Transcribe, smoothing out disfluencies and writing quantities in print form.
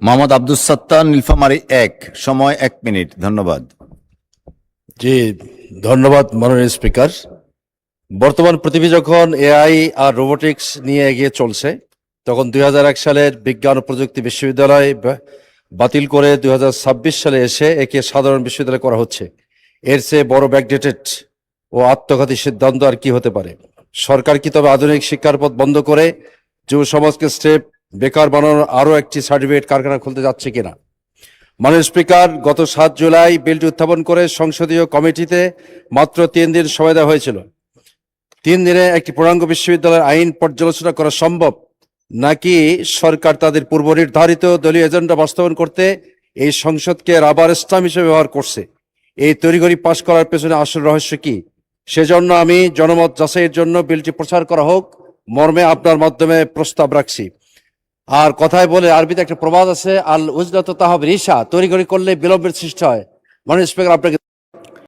মোহাম্মদ আব্দুস সাত্তার, নীলফামারী 1, সময় 1 মিনিট। ধন্যবাদ। জি, ধন্যবাদ মাননীয় স্পিকার। বর্তমান পৃথিবী যখন এআই আর রোবোটিক্স নিয়ে এগিয়ে চলছে, তখন 2001 সালের বিজ্ঞান ও প্রযুক্তি বিশ্ববিদ্যালয় বাতিল করে 2026 সালে এসে একে সাধারণ বিশ্ববিদ্যালয় করা হচ্ছে। এর চেয়ে বড় ব্যাকডেটেড ও আত্মঘাতী সিদ্ধান্ত আর কি হতে পারে? সরকার কি তবে আধুনিক শিক্ষার পথ বন্ধ করে যুব সমাজকে স্টেপ বেকার বানানোর আরও একটি সার্টিফিকেট কারখানা খুলতে যাচ্ছে কিনা? মাননীয় স্পিকার, গত 7 জুলাই বিলটি উত্থাপন করে সংসদীয় কমিটিতে মাত্র 3 দিন সময় দেওয়া হয়েছিল। 3 দিনে একটি পূর্ণাঙ্গ বিশ্ববিদ্যালয়ের আইন পর্যালোচনা করা সম্ভব, নাকি সরকার তাদের পূর্ব নির্ধারিত দলীয় এজেন্ডা বাস্তবায়ন করতে এই সংসদকে রাবার স্টাম্প হিসেবে ব্যবহার করছে? এই তড়িঘড়ি পাশ করার পেছনে আসল রহস্য কি? সেজন্য আমি জনমত যাচাইয়ের জন্য বিলটি প্রচার করা হোক মর্মে আপনার মাধ্যমে প্রস্তাব রাখছি। আর কথায় বলে, আরবিতে একটা প্রবাদ আছে, আল উজলাতু তাহাব রিসা, তড়িঘড়ি করলে বিলম্বের সৃষ্টি হয়। মাননীয় স্পিকার, আপনাকে